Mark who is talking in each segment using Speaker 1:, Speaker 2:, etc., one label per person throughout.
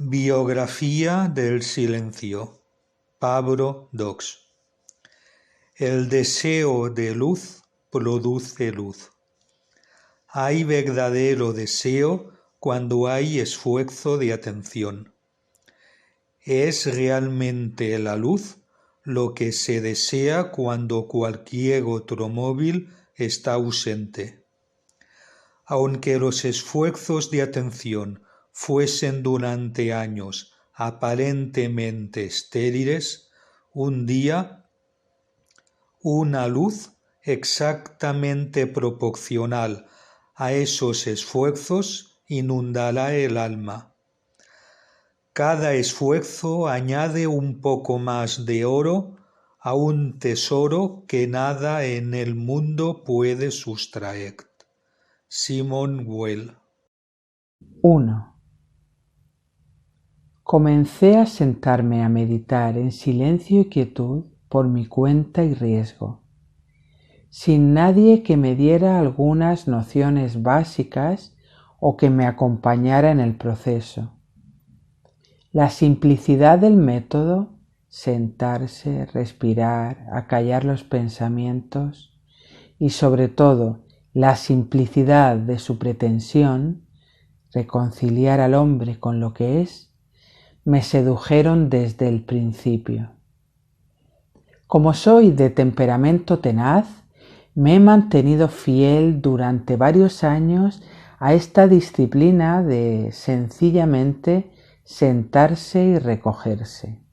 Speaker 1: Biografía del silencio. Pablo Dox. El deseo de luz produce luz. Hay verdadero deseo cuando hay esfuerzo de atención. Es realmente la luz lo que se desea cuando cualquier otro móvil está ausente. Aunque los esfuerzos de atención fuesen durante años aparentemente estériles, un día una luz exactamente proporcional a esos esfuerzos inundará el alma. Cada esfuerzo añade un poco más de oro a un tesoro que nada en el mundo puede sustraer. Simone Weil.
Speaker 2: 1. Comencé a sentarme a meditar en silencio y quietud por mi cuenta y riesgo, sin nadie que me diera algunas nociones básicas o que me acompañara en el proceso. La simplicidad del método, sentarse, respirar, acallar los pensamientos y sobre todo la simplicidad de su pretensión, reconciliar al hombre con lo que es, me sedujeron desde el principio. Como soy de temperamento tenaz, me he mantenido fiel durante varios años a esta disciplina de sencillamente sentarse y recogerse.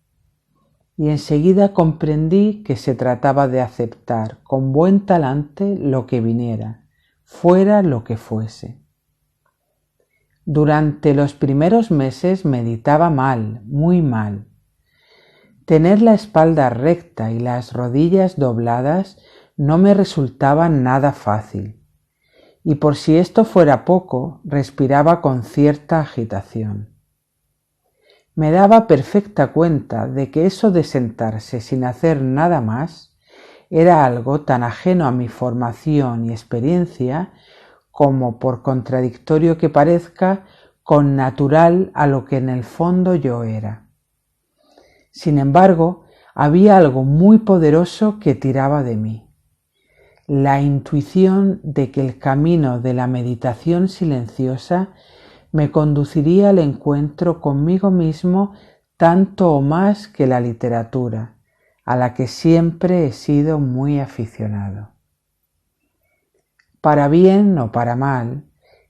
Speaker 2: Y enseguida comprendí que se trataba de aceptar con buen talante lo que viniera, fuera lo que fuese. Durante los primeros meses meditaba mal, muy mal. Tener la espalda recta y las rodillas dobladas no me resultaba nada fácil, y por si esto fuera poco, respiraba con cierta agitación. Me daba perfecta cuenta de que eso de sentarse sin hacer nada más era algo tan ajeno a mi formación y experiencia como, por contradictorio que parezca, connatural a lo que en el fondo yo era. Sin embargo, había algo muy poderoso que tiraba de mí: la intuición de que el camino de la meditación silenciosa me conduciría al encuentro conmigo mismo tanto o más que la literatura, a la que siempre he sido muy aficionado. Para bien o para mal,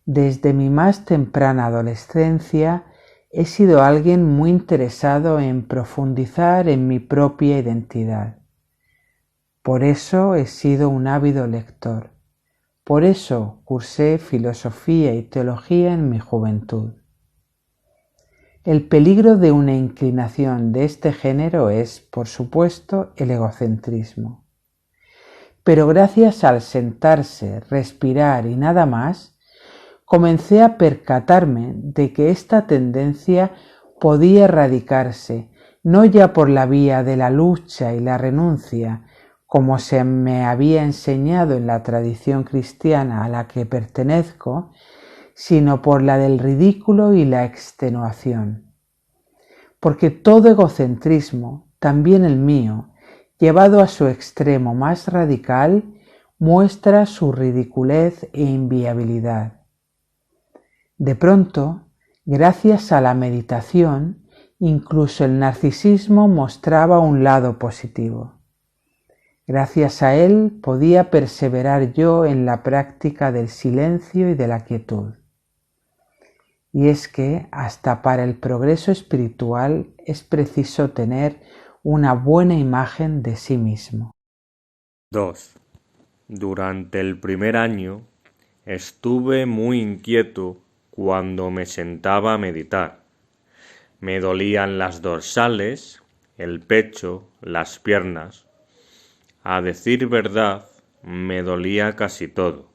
Speaker 2: desde mi más temprana adolescencia he sido alguien muy interesado en profundizar en mi propia identidad. Por eso he sido un ávido lector. Por eso cursé filosofía y teología en mi juventud. El peligro de una inclinación de este género es, por supuesto, el egocentrismo. Pero gracias al sentarse, respirar y nada más, comencé a percatarme de que esta tendencia podía erradicarse no ya por la vía de la lucha y la renuncia, como se me había enseñado en la tradición cristiana a la que pertenezco, sino por la del ridículo y la extenuación. Porque todo egocentrismo, también el mío, llevado a su extremo más radical, muestra su ridiculez e inviabilidad. De pronto, gracias a la meditación, incluso el narcisismo mostraba un lado positivo. Gracias a él podía perseverar yo en la práctica del silencio y de la quietud. Y es que hasta para el progreso espiritual es preciso tener una buena imagen de sí mismo.
Speaker 3: 2. Durante el primer año estuve muy inquieto cuando me sentaba a meditar. Me dolían las dorsales, el pecho, las piernas. A decir verdad, me dolía casi todo.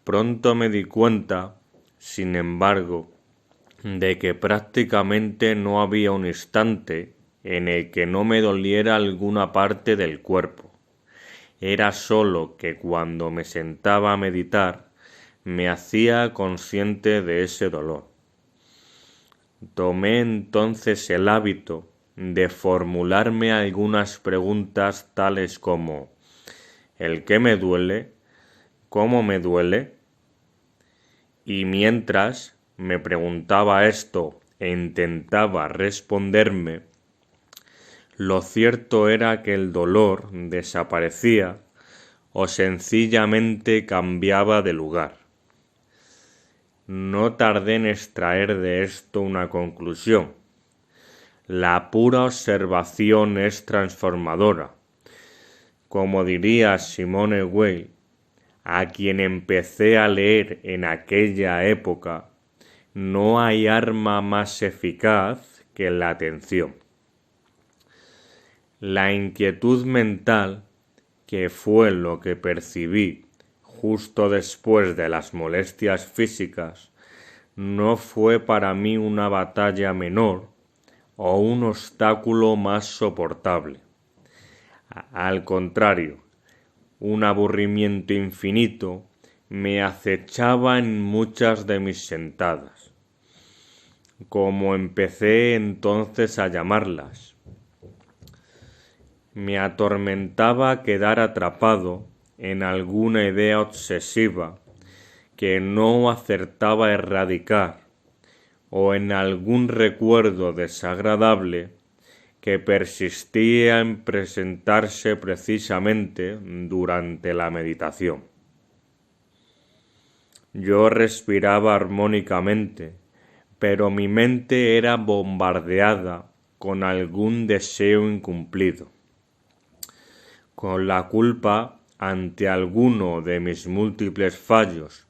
Speaker 3: Pronto me di cuenta, sin embargo, de que prácticamente no había un instante en el que no me doliera alguna parte del cuerpo. Era sólo que cuando me sentaba a meditar me hacía consciente de ese dolor. Tomé entonces el hábito de formularme algunas preguntas tales como ¿el qué me duele? ¿Cómo me duele? Y mientras me preguntaba esto e intentaba responderme, lo cierto era que el dolor desaparecía o sencillamente cambiaba de lugar. No tardé en extraer de esto una conclusión. La pura observación es transformadora. Como diría Simone Weil, a quien empecé a leer en aquella época, no hay arma más eficaz que la atención. La inquietud mental, que fue lo que percibí justo después de las molestias físicas, no fue para mí una batalla menor o un obstáculo más soportable. Al contrario, un aburrimiento infinito me acechaba en muchas de mis sentadas, como empecé entonces a llamarlas. Me atormentaba quedar atrapado en alguna idea obsesiva que no acertaba a erradicar o en algún recuerdo desagradable que persistía en presentarse precisamente durante la meditación. Yo respiraba armónicamente, pero mi mente era bombardeada con algún deseo incumplido. Con la culpa ante alguno de mis múltiples fallos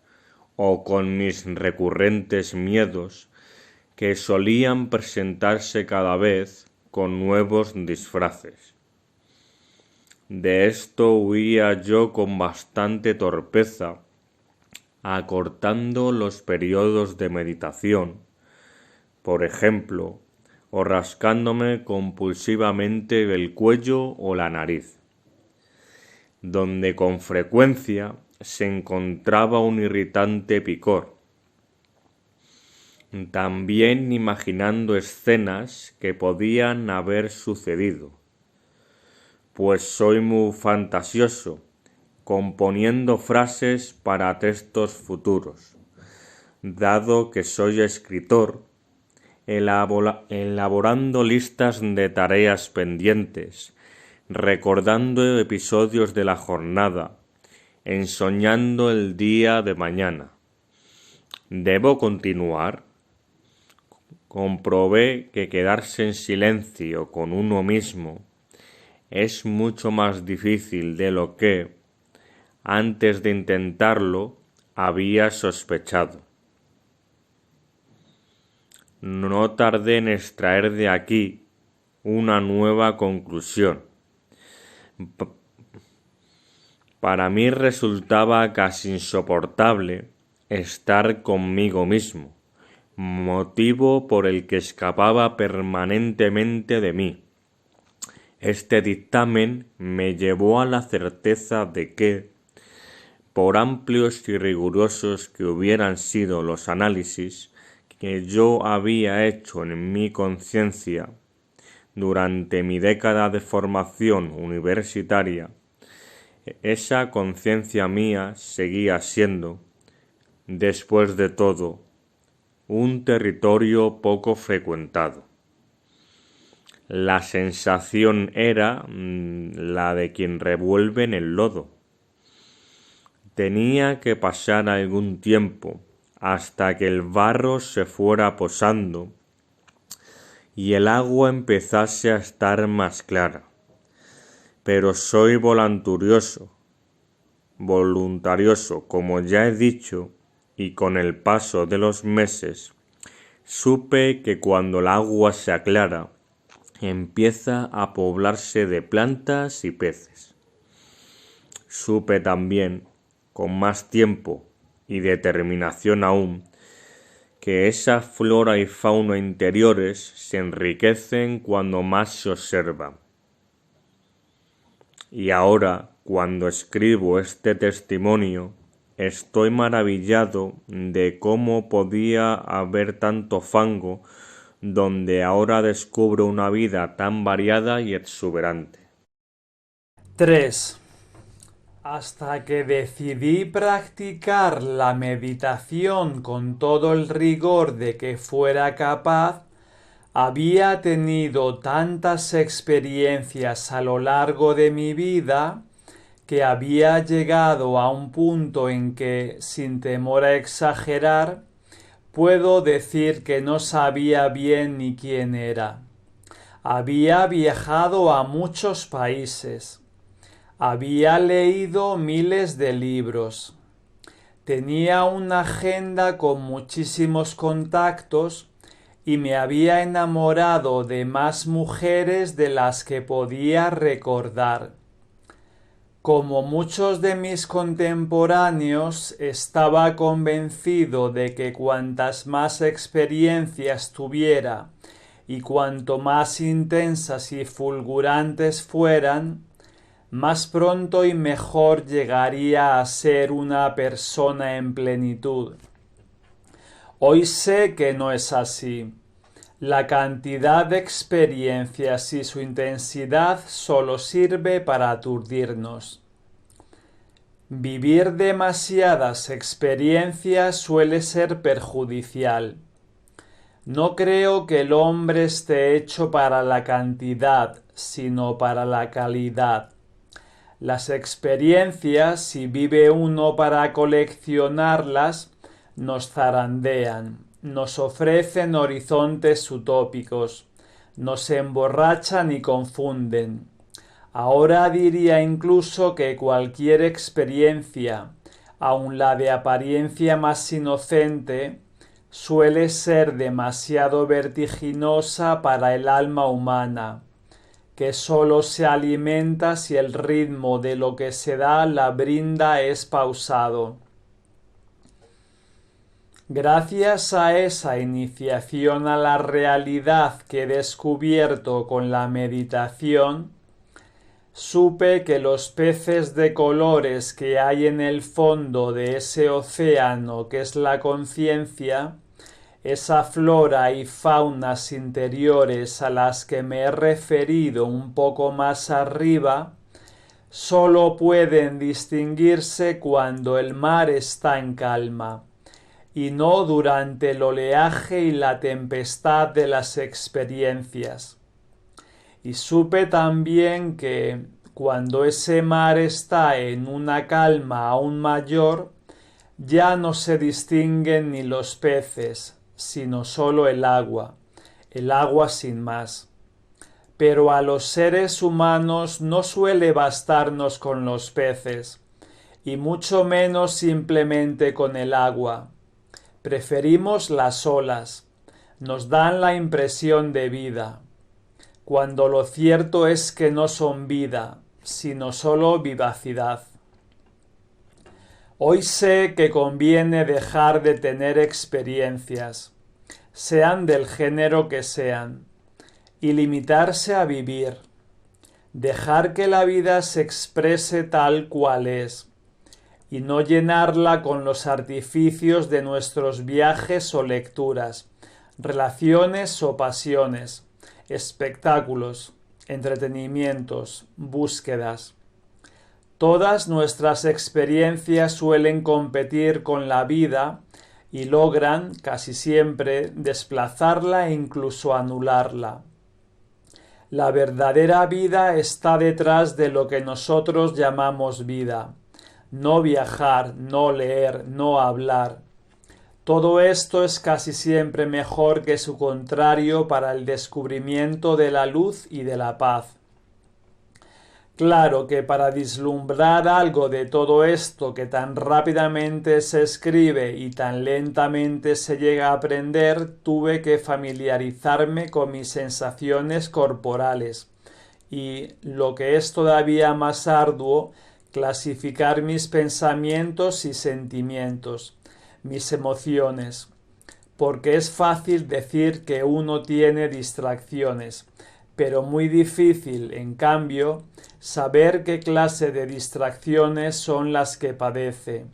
Speaker 3: o con mis recurrentes miedos que solían presentarse cada vez con nuevos disfraces. De esto huía yo con bastante torpeza, acortando los periodos de meditación, por ejemplo, o rascándome compulsivamente el cuello o la nariz, donde con frecuencia se encontraba un irritante picor. También imaginando escenas que podían haber sucedido, pues soy muy fantasioso, componiendo frases para textos futuros, dado que soy escritor, elaborando listas de tareas pendientes, recordando episodios de la jornada, ensoñando el día de mañana. ¿Debo continuar? Comprobé que quedarse en silencio con uno mismo es mucho más difícil de lo que, antes de intentarlo, había sospechado. No tardé en extraer de aquí una nueva conclusión. Para mí resultaba casi insoportable estar conmigo mismo, motivo por el que escapaba permanentemente de mí. Este dictamen me llevó a la certeza de que, por amplios y rigurosos que hubieran sido los análisis que yo había hecho en mi conciencia durante mi década de formación universitaria, esa conciencia mía seguía siendo, después de todo, un territorio poco frecuentado. La sensación era la de quien revuelve en el lodo. Tenía que pasar algún tiempo hasta que el barro se fuera posando y el agua empezase a estar más clara. Pero soy voluntarioso, como ya he dicho, y con el paso de los meses supe que cuando el agua se aclara, empieza a poblarse de plantas y peces. Supe también, con más tiempo y determinación aún, que esa flora y fauna interiores se enriquecen cuando más se observan. Y ahora, cuando escribo este testimonio, estoy maravillado de cómo podía haber tanto fango donde ahora descubro una vida tan variada y exuberante.
Speaker 1: 3. Hasta que decidí practicar la meditación con todo el rigor de que fuera capaz, había tenido tantas experiencias a lo largo de mi vida que había llegado a un punto en que, sin temor a exagerar, puedo decir que no sabía bien ni quién era. Había viajado a muchos países. Había leído miles de libros. Tenía una agenda con muchísimos contactos y me había enamorado de más mujeres de las que podía recordar. Como muchos de mis contemporáneos, estaba convencido de que cuantas más experiencias tuviera y cuanto más intensas y fulgurantes fueran, más pronto y mejor llegaría a ser una persona en plenitud. Hoy sé que no es así. La cantidad de experiencias y su intensidad solo sirve para aturdirnos. Vivir demasiadas experiencias suele ser perjudicial. No creo que el hombre esté hecho para la cantidad, sino para la calidad. Las experiencias, si vive uno para coleccionarlas, nos zarandean, nos ofrecen horizontes utópicos, nos emborrachan y confunden. Ahora diría incluso que cualquier experiencia, aun la de apariencia más inocente, suele ser demasiado vertiginosa para el alma humana, que sólo se alimenta si el ritmo de lo que se da la brinda es pausado. Gracias a esa iniciación a la realidad que he descubierto con la meditación, supe que los peces de colores que hay en el fondo de ese océano que es la conciencia, esa flora y faunas interiores a las que me he referido un poco más arriba, sólo pueden distinguirse cuando el mar está en calma, y no durante el oleaje y la tempestad de las experiencias. Y supe también que cuando ese mar está en una calma aún mayor, ya no se distinguen ni los peces, sino solo el agua sin más. Pero a los seres humanos no suele bastarnos con los peces, y mucho menos simplemente con el agua. Preferimos las olas, nos dan la impresión de vida, cuando lo cierto es que no son vida, sino solo vivacidad. Hoy sé que conviene dejar de tener experiencias, sean del género que sean, y limitarse a vivir, dejar que la vida se exprese tal cual es, y no llenarla con los artificios de nuestros viajes o lecturas, relaciones o pasiones, espectáculos, entretenimientos, búsquedas. Todas nuestras experiencias suelen competir con la vida y logran, casi siempre, desplazarla e incluso anularla. La verdadera vida está detrás de lo que nosotros llamamos vida. No viajar, no leer, no hablar. Todo esto es casi siempre mejor que su contrario para el descubrimiento de la luz y de la paz. Claro que para vislumbrar algo de todo esto que tan rápidamente se escribe y tan lentamente se llega a aprender, tuve que familiarizarme con mis sensaciones corporales y, lo que es todavía más arduo, clasificar mis pensamientos y sentimientos, mis emociones, porque es fácil decir que uno tiene distracciones, pero muy difícil, en cambio, saber qué clase de distracciones son las que padece.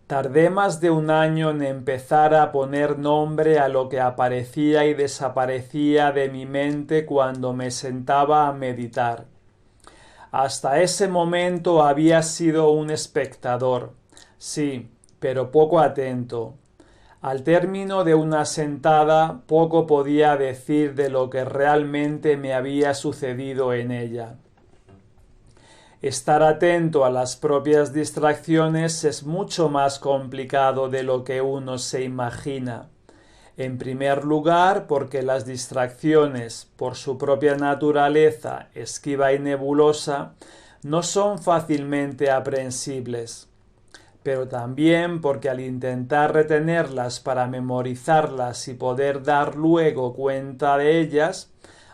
Speaker 1: Tardé más de un año en empezar a poner nombre a lo que aparecía y desaparecía de mi mente cuando me sentaba a meditar. Hasta ese momento había sido un espectador, sí, pero poco atento. Al término de una sentada, poco podía decir de lo que realmente me había sucedido en ella. Estar atento a las propias distracciones es mucho más complicado de lo que uno se imagina. En primer lugar, porque las distracciones, por su propia naturaleza esquiva y nebulosa, no son fácilmente aprehensibles, pero también porque al intentar retenerlas para memorizarlas y poder dar luego cuenta de ellas,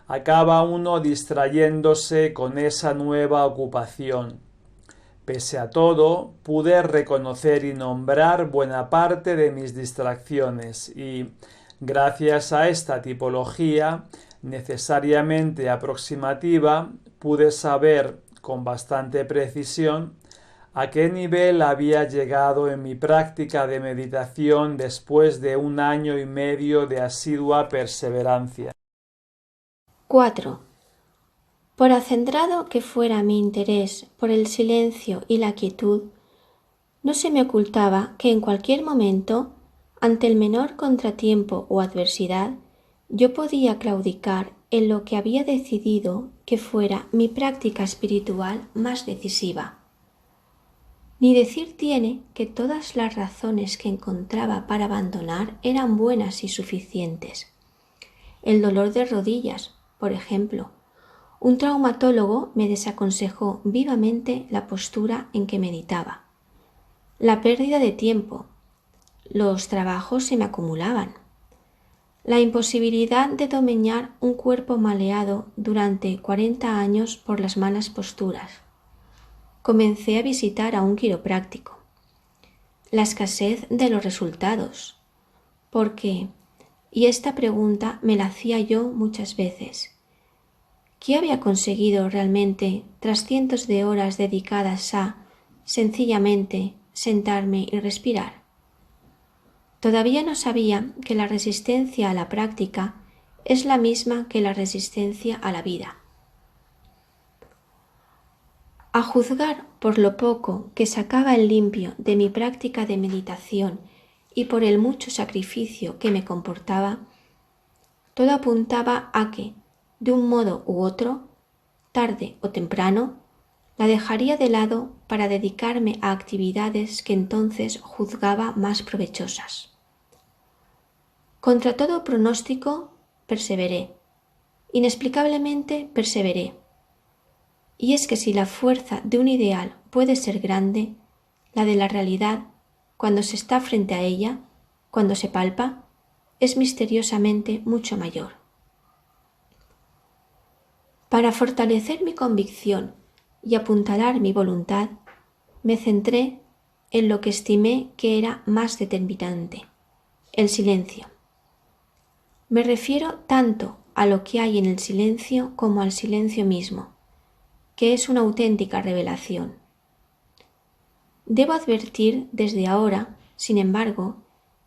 Speaker 1: acaba uno distrayéndose con esa nueva ocupación. Pese a todo, pude reconocer y nombrar buena parte de mis distracciones y, gracias a esta tipología necesariamente aproximativa, pude saber con bastante precisión a qué nivel había llegado en mi práctica de meditación después de un año y medio de asidua perseverancia.
Speaker 4: 4. Por acendrado que fuera mi interés por el silencio y la quietud, no se me ocultaba que en cualquier momento, ante el menor contratiempo o adversidad, yo podía claudicar en lo que había decidido que fuera mi práctica espiritual más decisiva. Ni decir tiene que todas las razones que encontraba para abandonar eran buenas y suficientes. El dolor de rodillas, por ejemplo. Un traumatólogo me desaconsejó vivamente la postura en que meditaba. La pérdida de tiempo. Los trabajos se me acumulaban. La imposibilidad de domeñar un cuerpo maleado durante 40 años por las malas posturas. Comencé a visitar a un quiropráctico. La escasez de los resultados. Porque, y esta pregunta me la hacía yo muchas veces, ¿qué había conseguido realmente tras cientos de horas dedicadas a, sencillamente, sentarme y respirar? Todavía no sabía que la resistencia a la práctica es la misma que la resistencia a la vida. A juzgar por lo poco que sacaba en limpio de mi práctica de meditación y por el mucho sacrificio que me comportaba, todo apuntaba a que, de un modo u otro, tarde o temprano, la dejaría de lado para dedicarme a actividades que entonces juzgaba más provechosas. Contra todo pronóstico, perseveré. Inexplicablemente perseveré. Y es que si la fuerza de un ideal puede ser grande, la de la realidad, cuando se está frente a ella, cuando se palpa, es misteriosamente mucho mayor. Para fortalecer mi convicción y apuntalar mi voluntad, me centré en lo que estimé que era más determinante, el silencio. Me refiero tanto a lo que hay en el silencio como al silencio mismo, que es una auténtica revelación. Debo advertir desde ahora, sin embargo,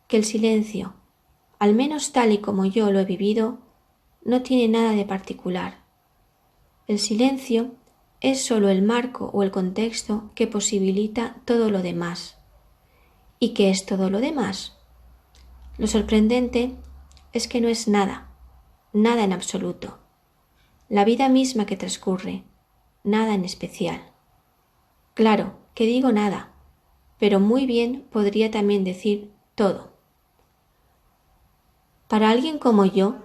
Speaker 4: que el silencio, al menos tal y como yo lo he vivido, no tiene nada de particular. El silencio es sólo el marco o el contexto que posibilita todo lo demás. ¿Y qué es todo lo demás? Lo sorprendente es que no es nada, nada en absoluto. La vida misma que transcurre, nada en especial. Claro que digo nada, pero muy bien podría también decir todo. Para alguien como yo,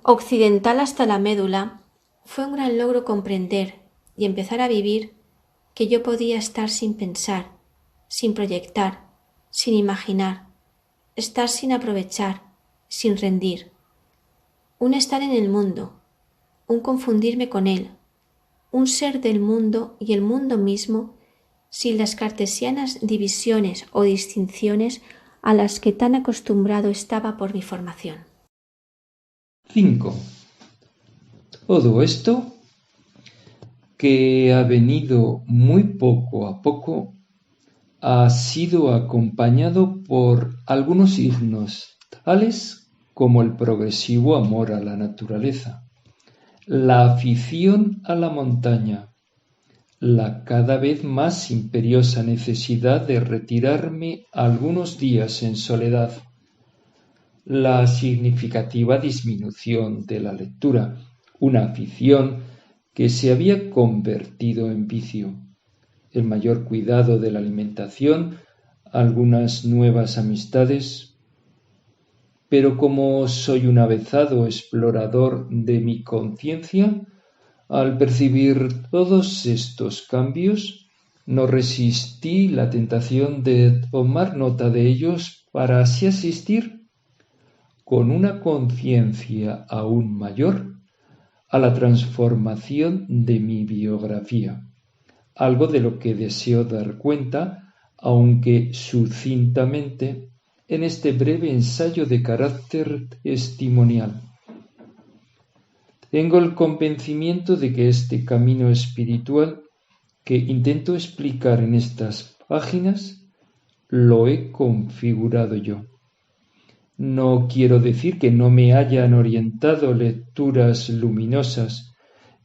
Speaker 4: occidental hasta la médula, fue un gran logro comprender y empezar a vivir que yo podía estar sin pensar, sin proyectar, sin imaginar, estar sin aprovechar, sin rendir. Un estar en el mundo, un confundirme con él, un ser del mundo y el mundo mismo sin las cartesianas divisiones o distinciones a las que tan acostumbrado estaba por mi formación.
Speaker 5: 5. Todo esto, que ha venido muy poco a poco, ha sido acompañado por algunos signos tales como el progresivo amor a la naturaleza, la afición a la montaña, la cada vez más imperiosa necesidad de retirarme algunos días en soledad, la significativa disminución de la lectura, una afición que se había convertido en vicio, el mayor cuidado de la alimentación, algunas nuevas amistades. Pero como soy un avezado explorador de mi conciencia, al percibir todos estos cambios, no resistí la tentación de tomar nota de ellos para así asistir con una conciencia aún mayor a la transformación de mi biografía, algo de lo que deseo dar cuenta, aunque sucintamente, en este breve ensayo de carácter testimonial. Tengo el convencimiento de que este camino espiritual que intento explicar en estas páginas lo he configurado yo. No quiero decir que no me hayan orientado lecturas luminosas,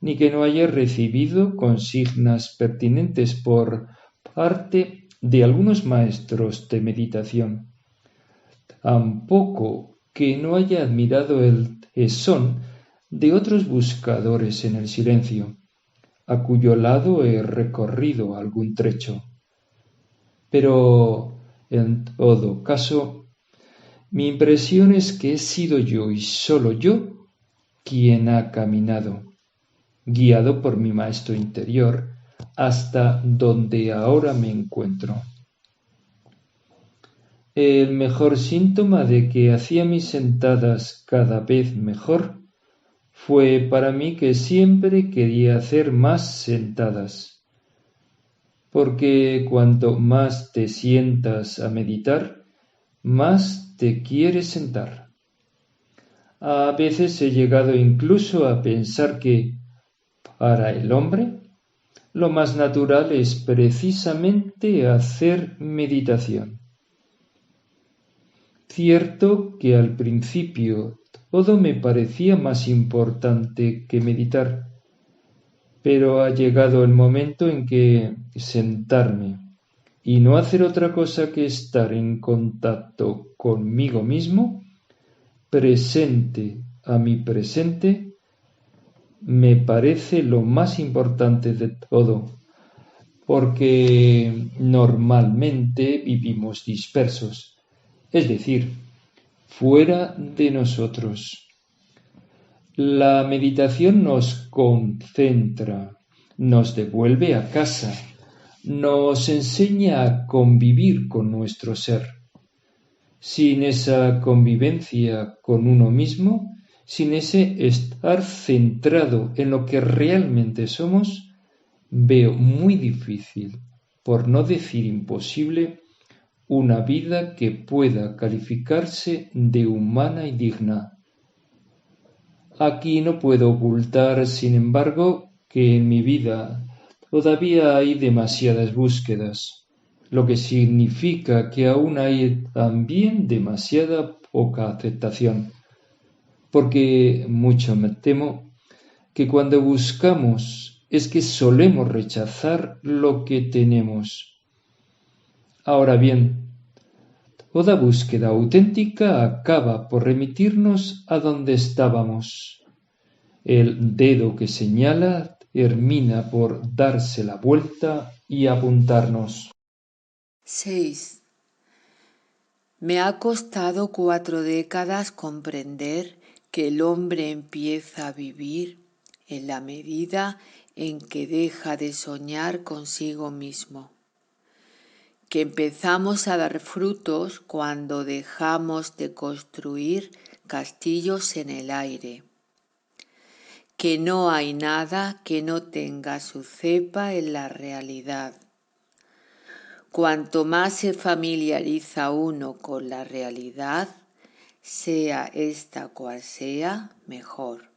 Speaker 5: ni que no haya recibido consignas pertinentes por parte de algunos maestros de meditación. Tampoco que no haya admirado el tesón de otros buscadores en el silencio, a cuyo lado he recorrido algún trecho. Pero, en todo caso, mi impresión es que he sido yo y solo yo quien ha caminado, guiado por mi maestro interior, hasta donde ahora me encuentro. El mejor síntoma de que hacía mis sentadas cada vez mejor fue para mí que siempre quería hacer más sentadas, porque cuanto más te sientas a meditar, más te quieres sentar. A veces he llegado incluso a pensar que, para el hombre, lo más natural es precisamente hacer meditación. Cierto que al principio todo me parecía más importante que meditar, pero ha llegado el momento en que sentarme y no hacer otra cosa que estar en contacto conmigo mismo, presente a mi presente, me parece lo más importante de todo, porque normalmente vivimos dispersos, es decir, fuera de nosotros. La meditación nos concentra, nos devuelve a casa, nos enseña a convivir con nuestro ser. Sin esa convivencia con uno mismo, sin ese estar centrado en lo que realmente somos, veo muy difícil, por no decir imposible, una vida que pueda calificarse de humana y digna. Aquí no puedo ocultar, sin embargo, que en mi vida todavía hay demasiadas búsquedas, lo que significa que aún hay también demasiada poca aceptación, porque mucho me temo que cuando buscamos es que solemos rechazar lo que tenemos. Ahora bien, toda búsqueda auténtica acaba por remitirnos a donde estábamos. El dedo que señala termina por darse la vuelta y apuntarnos.
Speaker 6: 6. Me ha costado 4 décadas comprender que el hombre empieza a vivir en la medida en que deja de soñar consigo mismo, que empezamos a dar frutos cuando dejamos de construir castillos en el aire, que no hay nada que no tenga su cepa en la realidad. Cuanto más se familiariza uno con la realidad, sea esta cual sea, mejor.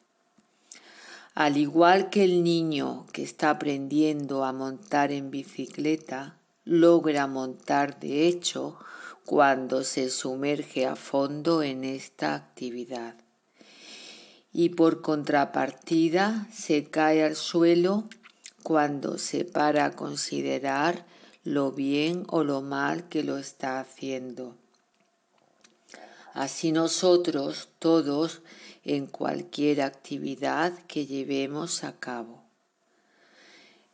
Speaker 6: Al igual que el niño que está aprendiendo a montar en bicicleta, logra montar de hecho cuando se sumerge a fondo en esta actividad. Y por contrapartida se cae al suelo cuando se para a considerar lo bien o lo mal que lo está haciendo. Así nosotros todos en cualquier actividad que llevemos a cabo.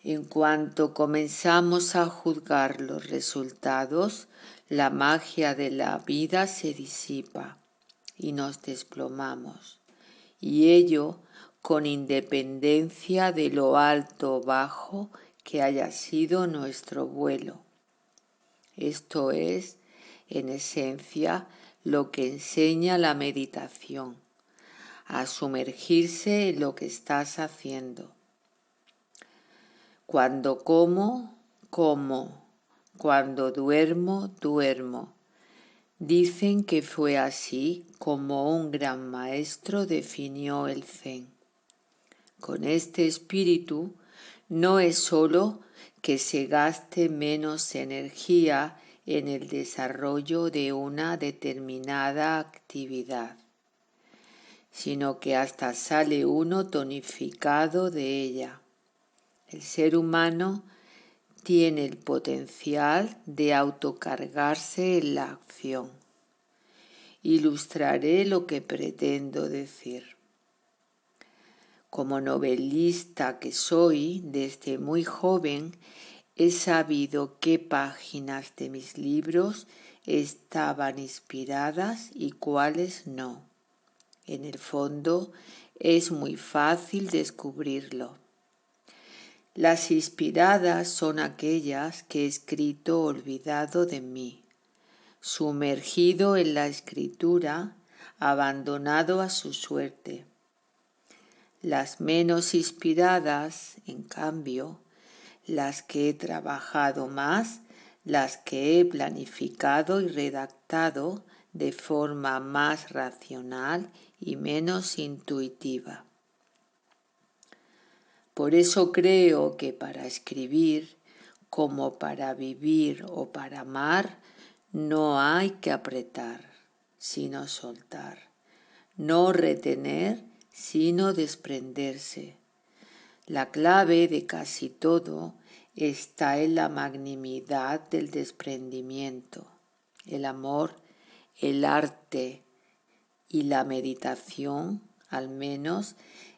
Speaker 6: En cuanto comenzamos a juzgar los resultados, la magia de la vida se disipa y nos desplomamos, y ello con independencia de lo alto o bajo que haya sido nuestro vuelo. Esto es, en esencia, lo que enseña la meditación, a sumergirse en lo que estás haciendo. Cuando como, como. Cuando duermo, duermo. Dicen que fue así como un gran maestro definió el Zen. Con este espíritu no es sólo que se gaste menos energía en el desarrollo de una determinada actividad, sino que hasta sale uno tonificado de ella. El ser humano tiene el potencial de autocargarse en la acción. Ilustraré lo que pretendo decir. Como novelista que soy, desde muy joven he sabido qué páginas de mis libros estaban inspiradas y cuáles no. En el fondo es muy fácil descubrirlo. Las inspiradas son aquellas que he escrito olvidado de mí, sumergido en la escritura, abandonado a su suerte. Las menos inspiradas, en cambio, las que he trabajado más, las que he planificado y redactado de forma más racional y menos intuitiva. Por eso creo que para escribir, como para vivir o para amar, no hay que apretar, sino soltar, no retener, sino desprenderse. La clave de casi todo está en la magnanimidad del desprendimiento. El amor, el arte y la meditación, al menos,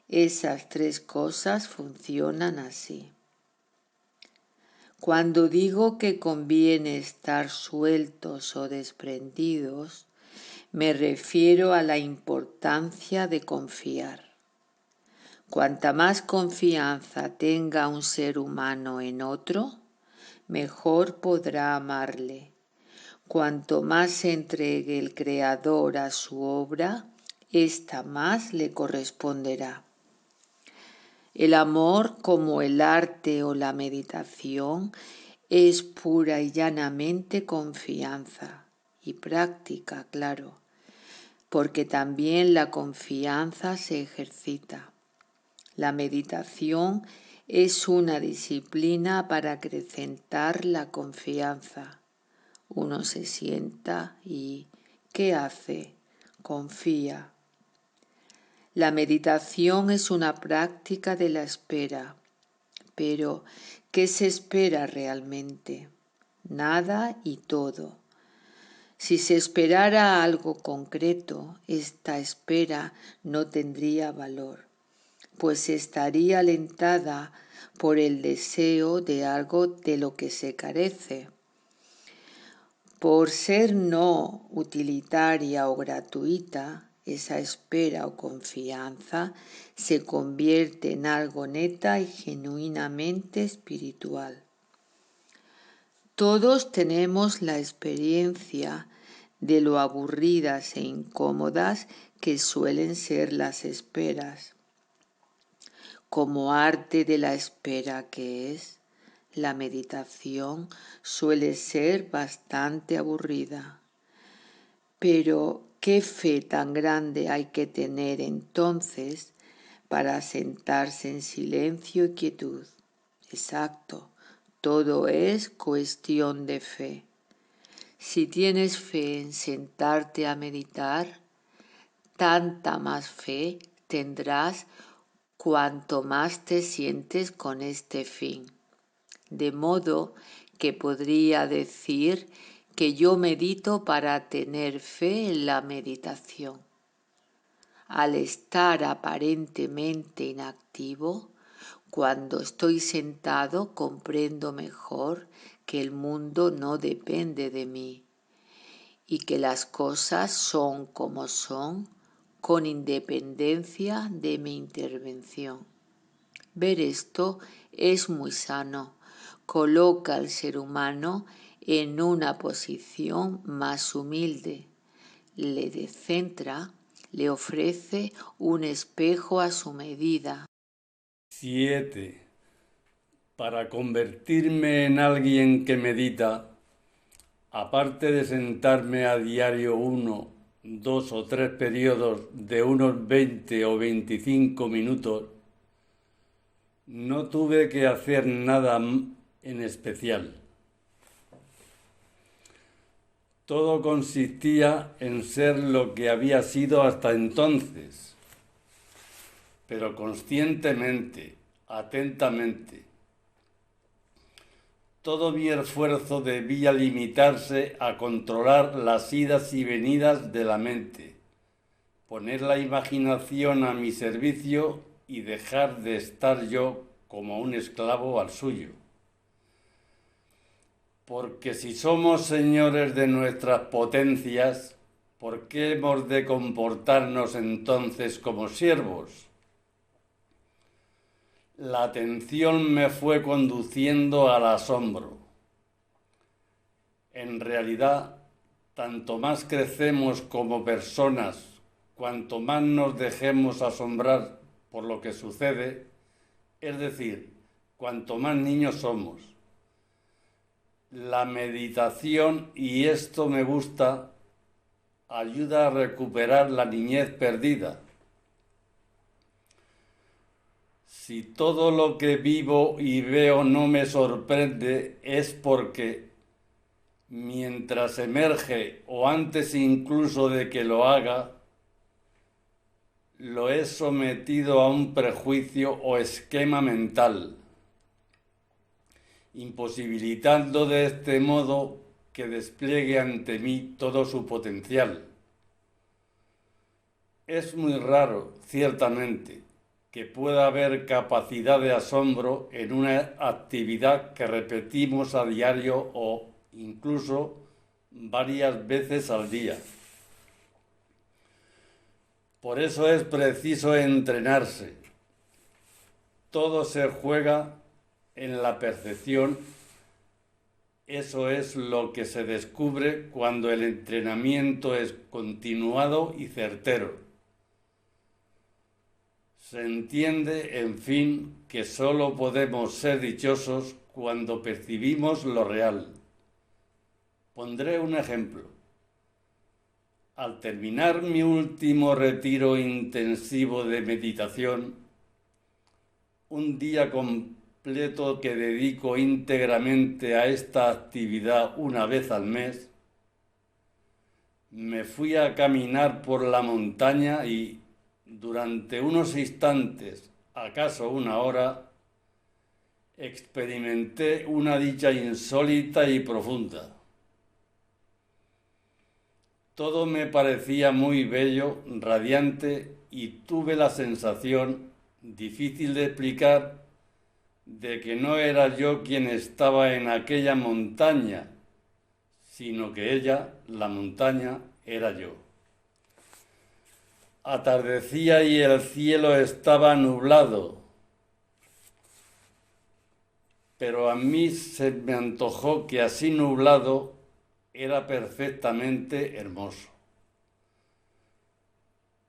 Speaker 6: esas tres cosas funcionan así. Cuando digo que conviene estar sueltos o desprendidos, me refiero a la importancia de confiar. Cuanta más confianza tenga un ser humano en otro, mejor podrá amarle. Cuanto más se entregue el Creador a su obra, ésta más le corresponderá. El amor, como el arte o la meditación, es pura y llanamente confianza y práctica, claro, porque también la confianza se ejercita. La meditación es una disciplina para acrecentar la confianza. Uno se sienta y ¿qué hace? Confía. La meditación es una práctica de la espera. Pero, ¿qué se espera realmente? Nada y todo. Si se esperara algo concreto, esta espera no tendría valor, pues estaría alentada por el deseo de algo de lo que se carece. Por ser no utilitaria o gratuita, esa espera o confianza se convierte en algo neta y genuinamente espiritual. Todos tenemos la experiencia de lo aburridas e incómodas que suelen ser las esperas. Como arte de la espera que es, la meditación suele ser bastante aburrida. Pero ¿qué fe tan grande hay que tener entonces para sentarse en silencio y quietud? Exacto, Todo es cuestión de fe. Si tienes fe en sentarte a meditar, tanta más fe tendrás cuanto más te sientes con este fin. De modo que podría decir que yo medito para tener fe en la meditación. Al estar aparentemente inactivo, cuando estoy sentado comprendo mejor que el mundo no depende de mí y que las cosas son como son con independencia de mi intervención. Ver esto es muy sano, coloca al ser humano en una posición más humilde, le descentra, le ofrece un espejo a su medida.
Speaker 7: 7. Para convertirme en alguien que medita, aparte de sentarme a diario 1, 2 o 3 periodos de unos 20 o 25 minutos, no tuve que hacer nada en especial. Todo consistía en ser lo que había sido hasta entonces, pero conscientemente, atentamente. Todo mi esfuerzo debía limitarse a controlar las idas y venidas de la mente, poner la imaginación a mi servicio y dejar de estar yo como un esclavo al suyo. Porque si somos señores de nuestras potencias, ¿por qué hemos de comportarnos entonces como siervos? La atención me fue conduciendo al asombro. En realidad, tanto más crecemos como personas, cuanto más nos dejemos asombrar por lo que sucede, es decir, cuanto más niños somos. La meditación, y esto me gusta, ayuda a recuperar la niñez perdida. Si todo lo que vivo y veo no me sorprende, es porque, mientras emerge o antes incluso de que lo haga, lo he sometido a un prejuicio o esquema mental, imposibilitando de este modo que despliegue ante mí todo su potencial. Es muy raro, ciertamente, que pueda haber capacidad de asombro en una actividad que repetimos a diario o incluso varias veces al día. Por eso es preciso entrenarse. Todo se juega en la percepción. Eso es lo que se descubre cuando el entrenamiento es continuado y certero. Se entiende, en fin, que solo podemos ser dichosos cuando percibimos lo real. Pondré un ejemplo. Al terminar mi último retiro intensivo de meditación, un día completo que dedico íntegramente a esta actividad una vez al mes, me fui a caminar por la montaña y, durante unos instantes, acaso una hora, experimenté una dicha insólita y profunda. Todo me parecía muy bello, radiante, y tuve la sensación, difícil de explicar, de que no era yo quien estaba en aquella montaña, sino que ella, la montaña, era yo. Atardecía y el cielo estaba nublado, pero a mí se me antojó que así nublado era perfectamente hermoso.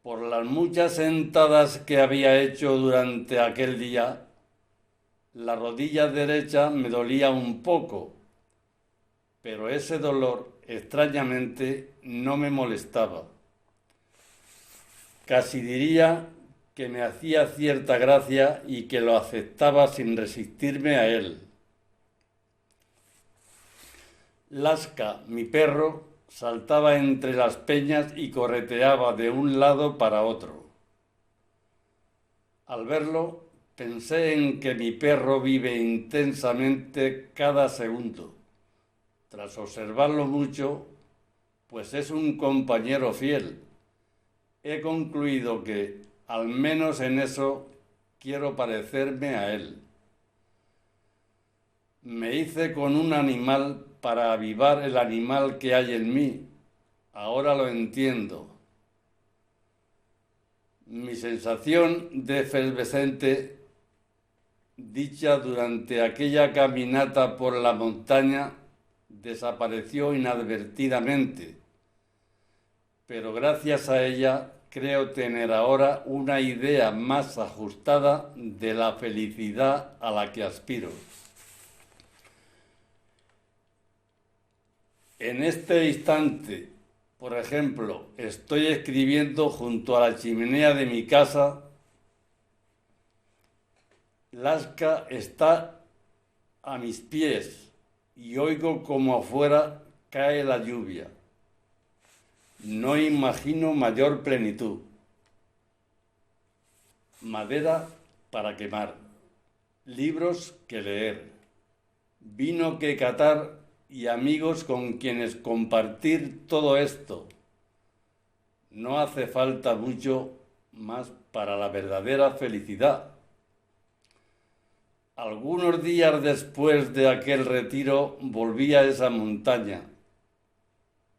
Speaker 7: Por las muchas sentadas que había hecho durante aquel día, la rodilla derecha me dolía un poco, pero ese dolor, extrañamente, no me molestaba. Casi diría que me hacía cierta gracia y que lo aceptaba sin resistirme a él. Laska, mi perro, saltaba entre las peñas y correteaba de un lado para otro. Al verlo, pensé en que mi perro vive intensamente cada segundo. Tras observarlo mucho, pues es un compañero fiel. He concluido que, al menos en eso, quiero parecerme a él. Me hice con un animal para avivar el animal que hay en mí. Ahora lo entiendo. Mi sensación de efervescente dicha durante aquella caminata por la montaña desapareció inadvertidamente, pero gracias a ella creo tener ahora una idea más ajustada de la felicidad a la que aspiro. En este instante, por ejemplo, estoy escribiendo junto a la chimenea de mi casa. Laska está a mis pies y oigo como afuera cae la lluvia. No imagino mayor plenitud. Madera para quemar, libros que leer, vino que catar y amigos con quienes compartir todo esto. No hace falta mucho más para la verdadera felicidad. Algunos días después de aquel retiro volví a esa montaña,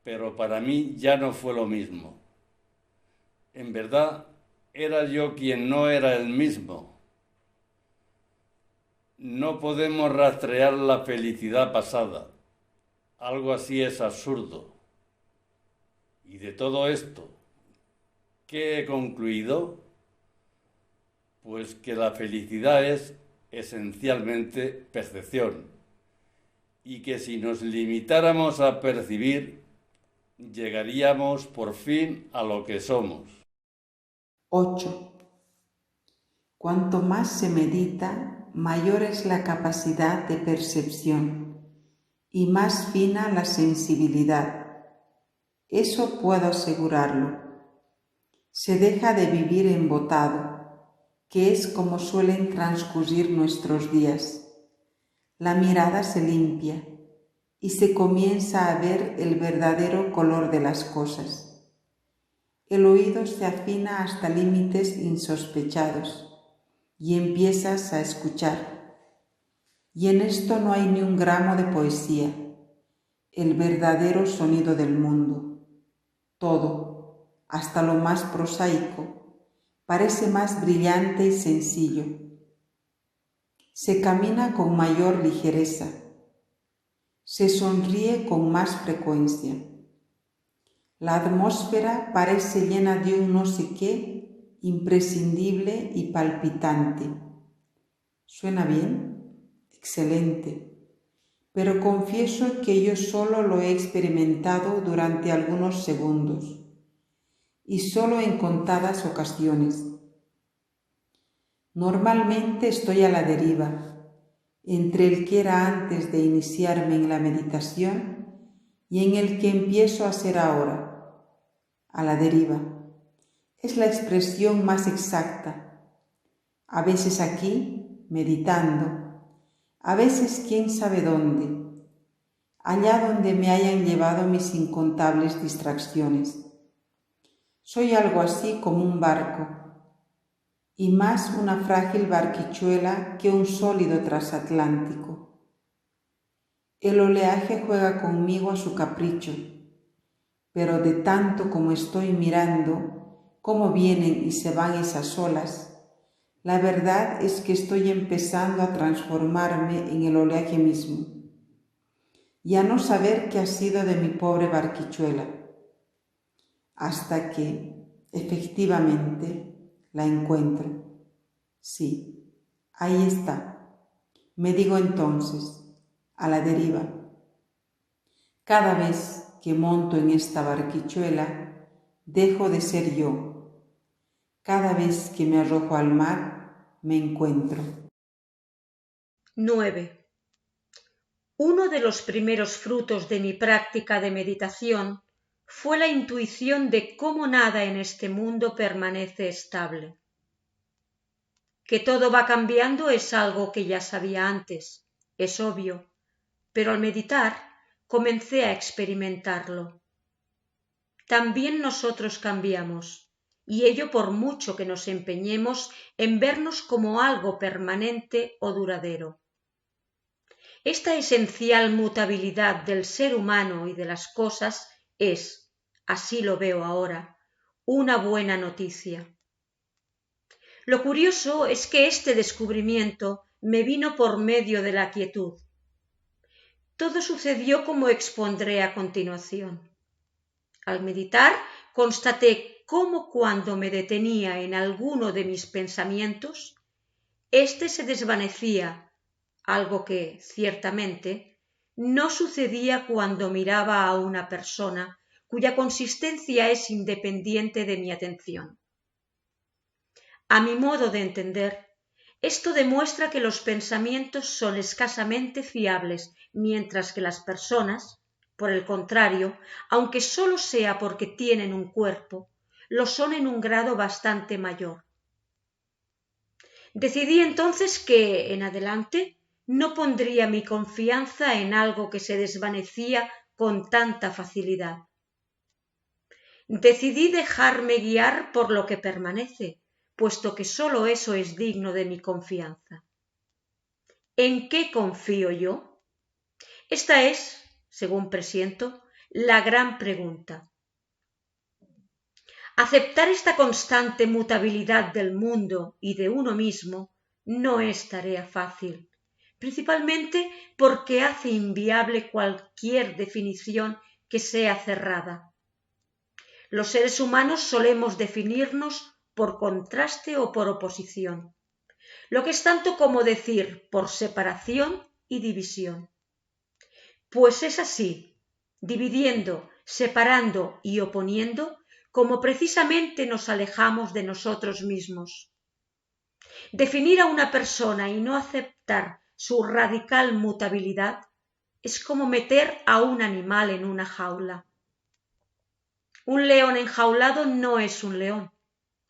Speaker 7: pero para mí ya no fue lo mismo. En verdad, era yo quien no era el mismo. No podemos rastrear la felicidad pasada. Algo así es absurdo. Y de todo esto, ¿qué he concluido? Pues que la felicidad es esencialmente percepción, y que si nos limitáramos a percibir, llegaríamos por fin a lo que somos.
Speaker 2: 8. Cuanto más se medita, mayor es la capacidad de percepción y más fina la sensibilidad. Eso puedo asegurarlo. Se deja de vivir embotado, que es como suelen transcurrir nuestros días. La mirada se limpia y se comienza a ver el verdadero color de las cosas. El oído se afina hasta límites insospechados y empiezas a escuchar. Y en esto no hay ni un gramo de poesía, el verdadero sonido del mundo. Todo, hasta lo más prosaico, parece más brillante y sencillo. Se camina con mayor ligereza. Se sonríe con más frecuencia. La atmósfera parece llena de un no sé qué imprescindible y palpitante. ¿Suena bien? Excelente. Pero confieso que yo solo lo he experimentado durante algunos segundos y solo en contadas ocasiones. Normalmente estoy a la deriva, entre el que era antes de iniciarme en la meditación y en el que empiezo a ser ahora. A la deriva. Es la expresión más exacta. A veces aquí, meditando, a veces quién sabe dónde, allá donde me hayan llevado mis incontables distracciones. Soy algo así como un barco, y más una frágil barquichuela que un sólido transatlántico. El oleaje juega conmigo a su capricho, pero de tanto como estoy mirando cómo vienen y se van esas olas, la verdad es que estoy empezando a transformarme en el oleaje mismo y a no saber qué ha sido de mi pobre barquichuela, hasta que, efectivamente, la encuentro. Sí, ahí está. Me digo entonces, a la deriva. Cada vez que monto en esta barquichuela, dejo de ser yo. Cada vez que me arrojo al mar, me encuentro.
Speaker 8: 9. Uno de los primeros frutos de mi práctica de meditación fue la intuición de cómo nada en este mundo permanece estable. Que todo va cambiando es algo que ya sabía antes, es obvio, pero al meditar comencé a experimentarlo. También nosotros cambiamos, y ello por mucho que nos empeñemos en vernos como algo permanente o duradero. Esta esencial mutabilidad del ser humano y de las cosas es, así lo veo ahora, una buena noticia. Lo curioso es que este descubrimiento me vino por medio de la quietud. Todo sucedió como expondré a continuación. Al meditar, constaté cómo cuando me detenía en alguno de mis pensamientos, éste se desvanecía, algo que, ciertamente, no sucedía cuando miraba a una persona cuya consistencia es independiente de mi atención. A mi modo de entender, esto demuestra que los pensamientos son escasamente fiables, mientras que las personas, por el contrario, aunque solo sea porque tienen un cuerpo, lo son en un grado bastante mayor. Decidí entonces que, en adelante, no pondría mi confianza en algo que se desvanecía con tanta facilidad. Decidí dejarme guiar por lo que permanece, puesto que sólo eso es digno de mi confianza. ¿En qué confío yo? Esta es, según presiento, la gran pregunta. Aceptar esta constante mutabilidad del mundo y de uno mismo no es tarea fácil, principalmente porque hace inviable cualquier definición que sea cerrada. Los seres humanos solemos definirnos por contraste o por oposición, lo que es tanto como decir por separación y división. Pues es así, dividiendo, separando y oponiendo, como precisamente nos alejamos de nosotros mismos. Definir a una persona y no aceptar su radical mutabilidad es como meter a un animal en una jaula. Un león enjaulado no es un león,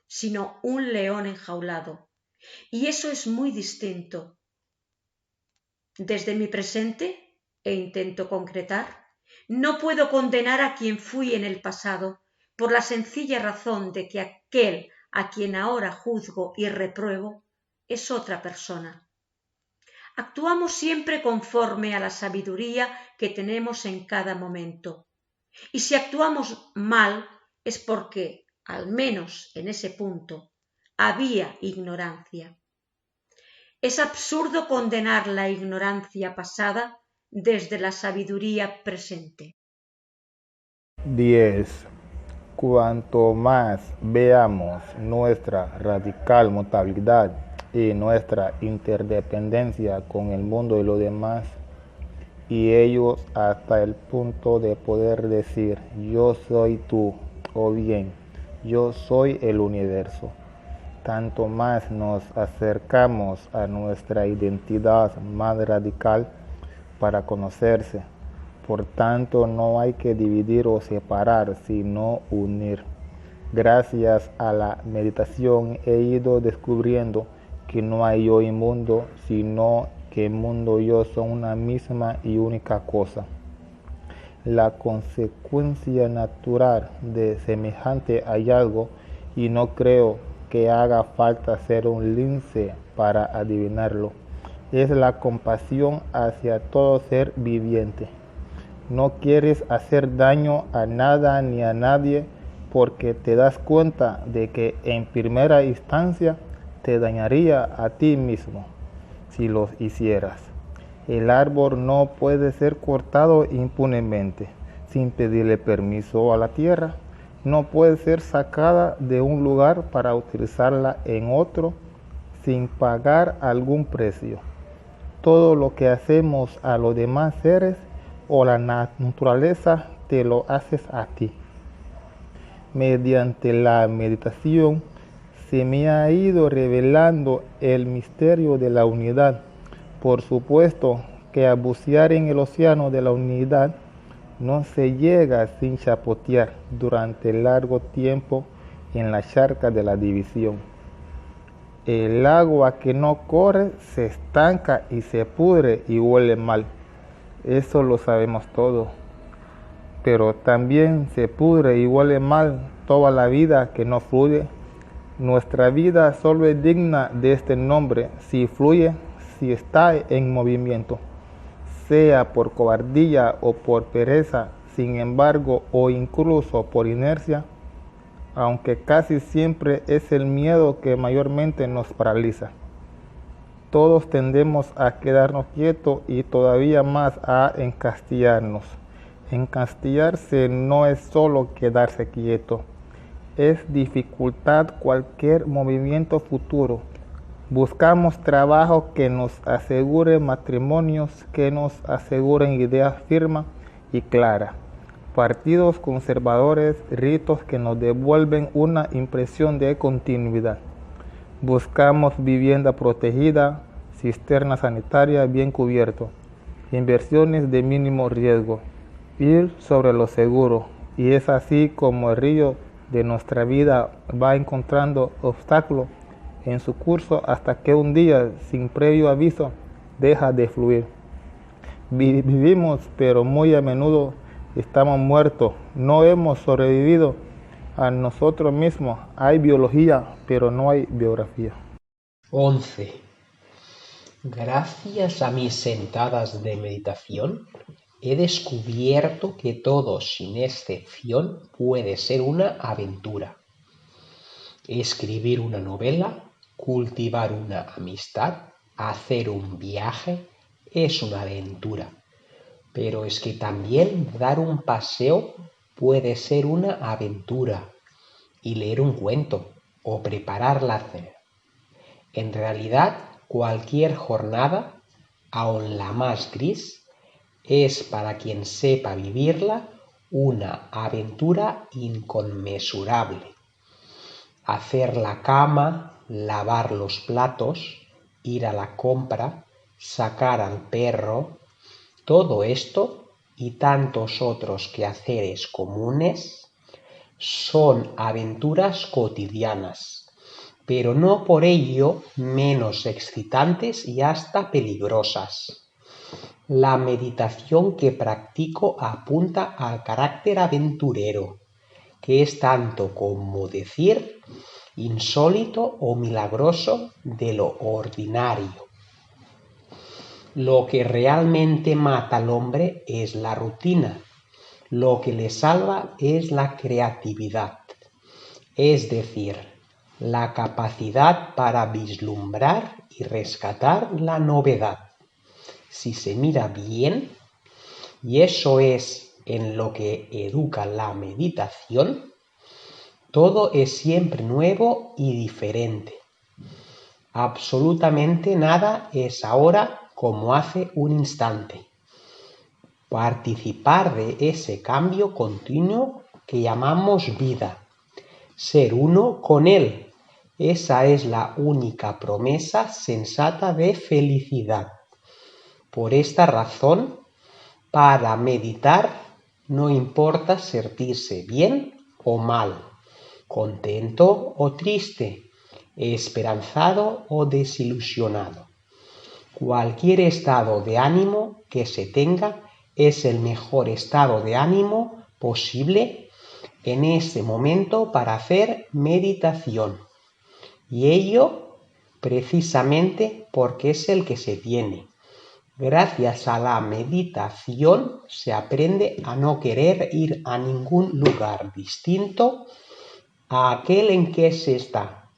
Speaker 8: sino un león enjaulado, y eso es muy distinto. Desde mi presente, e intento concretar, no puedo condenar a quien fui en el pasado, por la sencilla razón de que aquel a quien ahora juzgo y repruebo es otra persona. Actuamos siempre conforme a la sabiduría que tenemos en cada momento, y si actuamos mal es porque, al menos en ese punto, había ignorancia. Es absurdo condenar la ignorancia pasada desde la sabiduría presente.
Speaker 9: 10. Cuanto más veamos nuestra radical mutabilidad y nuestra interdependencia con el mundo y los demás, y ellos hasta el punto de poder decir yo soy tú, o bien yo soy el universo, tanto más nos acercamos a nuestra identidad más radical para conocerse. Por tanto, no hay que dividir o separar, sino unir. Gracias a la meditación he ido descubriendo que no hay yo y mundo, sino que mundo y yo son una misma y única cosa. La consecuencia natural de semejante hallazgo, y no creo que haga falta ser un lince para adivinarlo, es la compasión hacia todo ser viviente. No quieres hacer daño a nada ni a nadie porque te das cuenta de que en primera instancia te dañaría a ti mismo si lo hicieras. El árbol no puede ser cortado impunemente sin pedirle permiso a la tierra. No puede ser sacada de un lugar para utilizarla en otro sin pagar algún precio. Todo lo que hacemos a los demás seres o la naturaleza te lo haces a ti. Mediante la meditación se me ha ido revelando el misterio de la unidad. Por supuesto que a bucear en el océano de la unidad no se llega sin chapotear durante largo tiempo en la charca de la división. El agua que no corre se estanca y se pudre y huele mal. Eso lo sabemos todo. Pero también se pudre y huele mal toda la vida que no fluye. Nuestra vida solo es digna de este nombre si fluye, si está en movimiento, sea por cobardía o por pereza, sin embargo, o incluso por inercia, aunque casi siempre es el miedo que mayormente nos paraliza. Todos tendemos a quedarnos quietos y todavía más a encastillarnos. Encastillarse no es solo quedarse quieto, es dificultar cualquier movimiento futuro. Buscamos trabajo que nos asegure matrimonios, que nos aseguren ideas firmes y claras. Partidos conservadores, ritos que nos devuelven una impresión de continuidad. Buscamos vivienda protegida, cisterna sanitaria bien cubierto, inversiones de mínimo riesgo, ir sobre lo seguro. Y es así como el río de nuestra vida va encontrando obstáculos en su curso hasta que un día, sin previo aviso, deja de fluir. Vivimos, pero muy a menudo estamos muertos. No hemos sobrevivido a nosotros mismos. Hay biología, pero no hay biografía.
Speaker 10: 11. Gracias a mis sentadas de meditación, he descubierto que todo, sin excepción, puede ser una aventura. Escribir una novela, cultivar una amistad, hacer un viaje, es una aventura. Pero es que también dar un paseo puede ser una aventura, y leer un cuento o preparar la cena. En realidad, cualquier jornada, aun la más gris, es para quien sepa vivirla una aventura inconmensurable. Hacer la cama, lavar los platos, ir a la compra, sacar al perro, todo esto y tantos otros quehaceres comunes son aventuras cotidianas, pero no por ello menos excitantes y hasta peligrosas. La meditación que practico apunta al carácter aventurero, que es tanto como decir insólito o milagroso de lo ordinario. Lo que realmente mata al hombre es la rutina, lo que le salva es la creatividad, es decir, la capacidad para vislumbrar y rescatar la novedad. Si se mira bien, y eso es en lo que educa la meditación, todo es siempre nuevo y diferente. Absolutamente nada es ahora como hace un instante. Participar de ese cambio continuo que llamamos vida. Ser uno con él. Esa es la única promesa sensata de felicidad. Por esta razón, para meditar no importa sentirse bien o mal, contento o triste, esperanzado o desilusionado. Cualquier estado de ánimo que se tenga es el mejor estado de ánimo posible en ese momento para hacer meditación. Y ello precisamente porque es el que se tiene. Gracias a la meditación se aprende a no querer ir a ningún lugar distinto a aquel en que se está.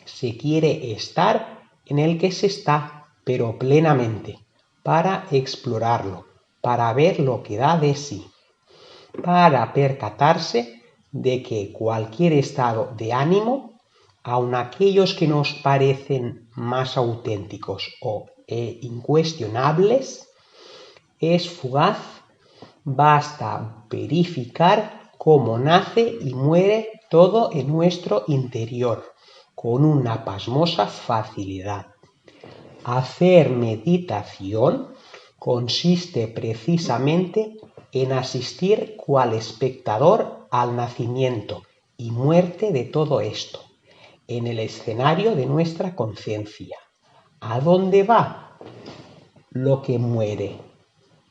Speaker 10: Se quiere estar en el que se está, pero plenamente, para explorarlo, para ver lo que da de sí, para percatarse de que cualquier estado de ánimo, aun aquellos que nos parecen más auténticos o incuestionables, es fugaz. Basta verificar cómo nace y muere todo en nuestro interior con una pasmosa facilidad. Hacer meditación consiste precisamente en asistir cual espectador al nacimiento y muerte de todo esto, en el escenario de nuestra conciencia. ¿A dónde va lo que muere?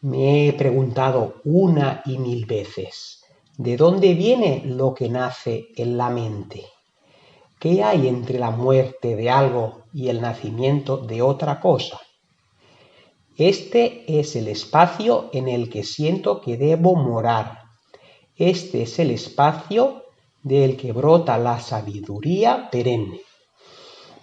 Speaker 10: Me he preguntado una y mil veces. ¿De dónde viene lo que nace en la mente? ¿Qué hay entre la muerte de algo y el nacimiento de otra cosa? Este es el espacio en el que siento que debo morar. Este es el espacio del que brota la sabiduría perenne.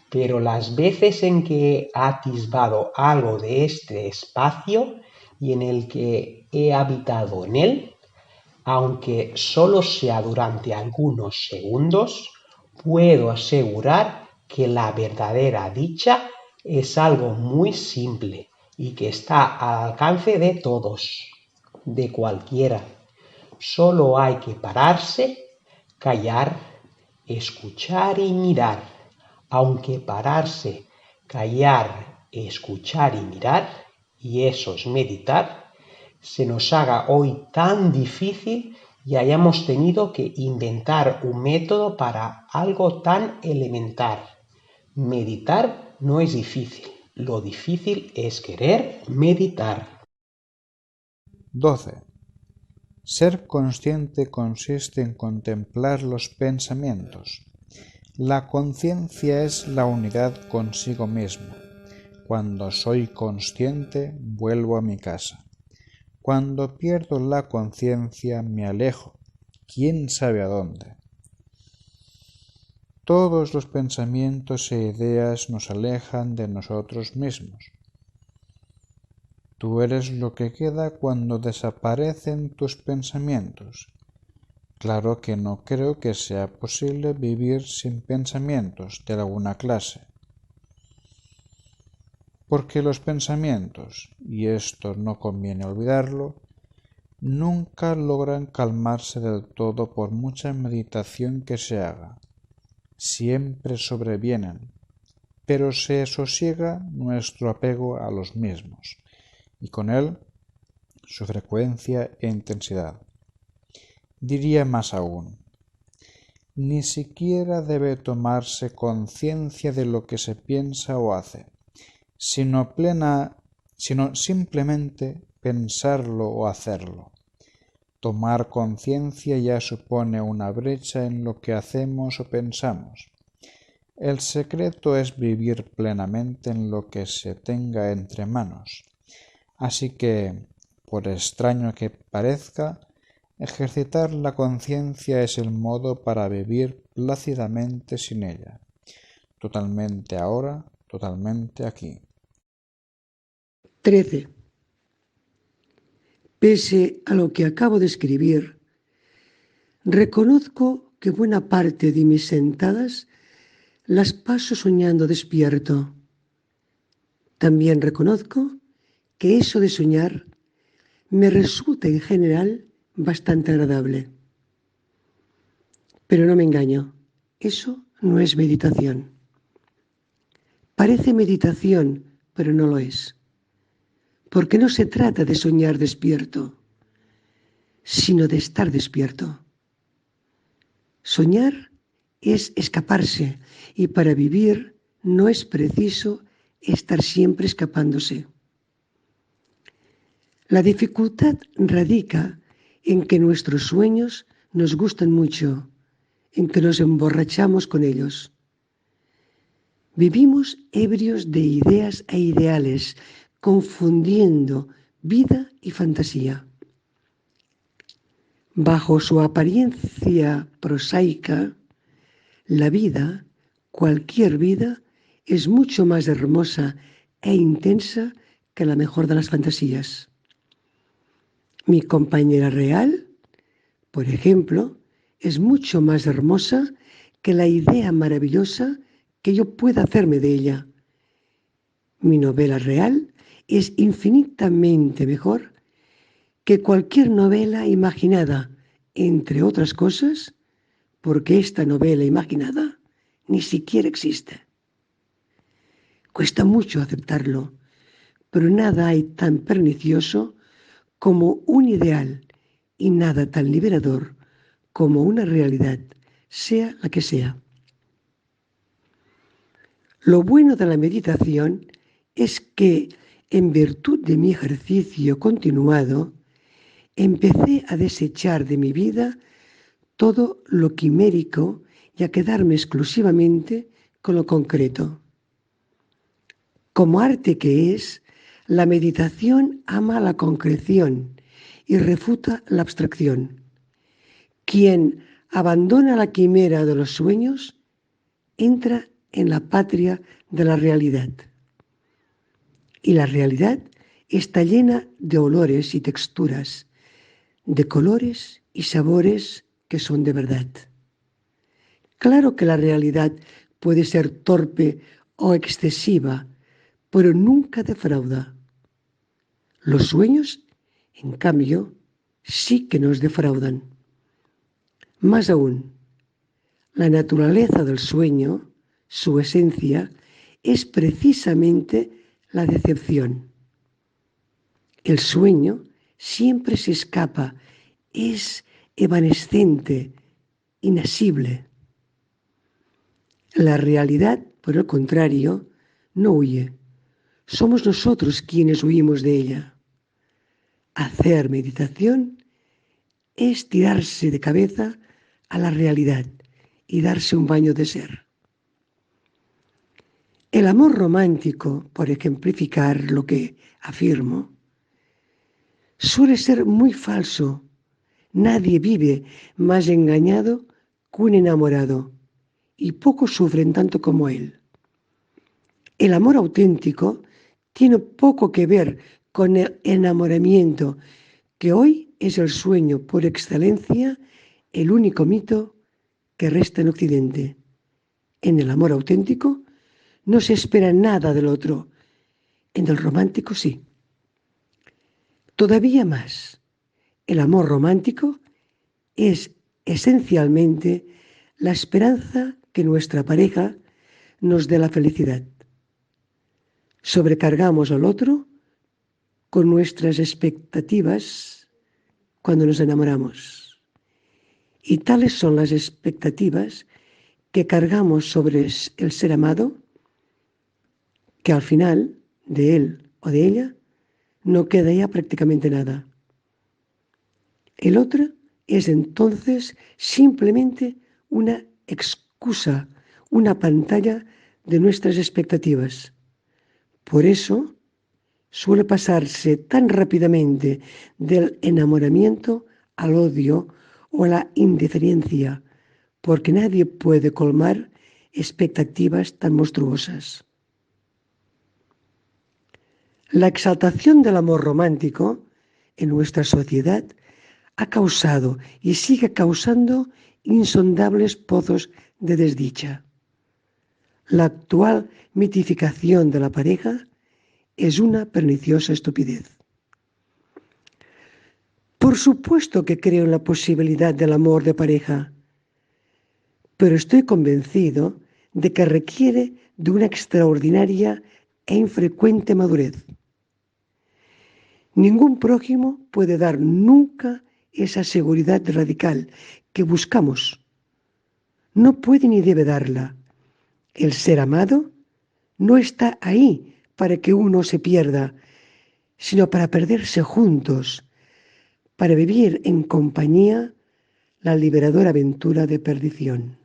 Speaker 10: Pero las veces en que he atisbado algo de este espacio y en el que he habitado en él, aunque solo sea durante algunos segundos, puedo asegurar que la verdadera dicha es algo muy simple y que está al alcance de todos, de cualquiera. Solo hay que pararse, callar, escuchar y mirar. Aunque pararse, callar, escuchar y mirar, y eso es meditar, se nos haga hoy tan difícil y hayamos tenido que inventar un método para algo tan elemental. Meditar no es difícil, lo difícil es querer meditar.
Speaker 11: 12. Ser consciente consiste en contemplar los pensamientos. La conciencia es la unidad consigo mismo. Cuando soy consciente, vuelvo a mi casa. Cuando pierdo la conciencia, me alejo, quién sabe a dónde. Todos los pensamientos e ideas nos alejan de nosotros mismos. Tú eres lo que queda cuando desaparecen tus pensamientos. Claro que no creo que sea posible vivir sin pensamientos de alguna clase. Porque los pensamientos, y esto no conviene olvidarlo, nunca logran calmarse del todo por mucha meditación que se haga. Siempre sobrevienen, pero se sosiega nuestro apego a los mismos, y con él su frecuencia e intensidad. Diría más aún, ni siquiera debe tomarse conciencia de lo que se piensa o hace, sino simplemente pensarlo o hacerlo. Tomar conciencia ya supone una brecha en lo que hacemos o pensamos. El secreto es vivir plenamente en lo que se tenga entre manos. Así que, por extraño que parezca, ejercitar la conciencia es el modo para vivir plácidamente sin ella, totalmente ahora, totalmente aquí.
Speaker 12: 13. Pese a lo que acabo de escribir, reconozco que buena parte de mis sentadas las paso soñando despierto. También reconozco que eso de soñar me resulta en general bastante agradable. Pero no me engaño, eso no es meditación. Parece meditación, pero no lo es. Porque no se trata de soñar despierto, sino de estar despierto. Soñar es escaparse y para vivir no es preciso estar siempre escapándose. La dificultad radica en que nuestros sueños nos gustan mucho, en que nos emborrachamos con ellos. Vivimos ebrios de ideas e ideales, confundiendo vida y fantasía. Bajo su apariencia prosaica, la vida, cualquier vida, es mucho más hermosa e intensa que la mejor de las fantasías. Mi compañera real, por ejemplo, es mucho más hermosa que la idea maravillosa que yo pueda hacerme de ella. Mi novela real es infinitamente mejor que cualquier novela imaginada, entre otras cosas, porque esta novela imaginada ni siquiera existe. Cuesta mucho aceptarlo, pero nada hay tan pernicioso como un ideal y nada tan liberador como una realidad, sea la que sea. Lo bueno de la meditación es que, en virtud de mi ejercicio continuado, empecé a desechar de mi vida todo lo quimérico y a quedarme exclusivamente con lo concreto. Como arte que es, la meditación ama la concreción y refuta la abstracción. Quien abandona la quimera de los sueños entra en la patria de la realidad. Y la realidad está llena de olores y texturas, de colores y sabores que son de verdad. Claro que la realidad puede ser torpe o excesiva, pero nunca defrauda. Los sueños, en cambio, sí que nos defraudan. Más aún, la naturaleza del sueño, su esencia, es precisamente la decepción. El sueño siempre se escapa, es evanescente, inasible. La realidad, por el contrario, no huye. Somos nosotros quienes huimos de ella. Hacer meditación es tirarse de cabeza a la realidad y darse un baño de ser. El amor romántico, por ejemplificar lo que afirmo, suele ser muy falso. Nadie vive más engañado que un enamorado, y pocos sufren tanto como él. El amor auténtico tiene poco que ver con el enamoramiento, que hoy es el sueño por excelencia, el único mito que resta en Occidente. En el amor auténtico no se espera nada del otro, en el romántico sí. Todavía más, el amor romántico es esencialmente la esperanza que nuestra pareja nos dé la felicidad. Sobrecargamos al otro con nuestras expectativas cuando nos enamoramos. Y tales son las expectativas que cargamos sobre el ser amado, que al final de él o de ella no queda ya prácticamente nada. El otro es entonces simplemente una excusa, una pantalla de nuestras expectativas. Por eso suele pasarse tan rápidamente del enamoramiento al odio o a la indiferencia, porque nadie puede colmar expectativas tan monstruosas. La exaltación del amor romántico en nuestra sociedad ha causado y sigue causando insondables pozos de desdicha. La actual mitificación de la pareja es una perniciosa estupidez. Por supuesto que creo en la posibilidad del amor de pareja, pero estoy convencido de que requiere de una extraordinaria e infrecuente madurez. Ningún prójimo puede dar nunca esa seguridad radical que buscamos. No puede ni debe darla. El ser amado no está ahí para que uno se pierda, sino para perderse juntos, para vivir en compañía la liberadora aventura de perdición.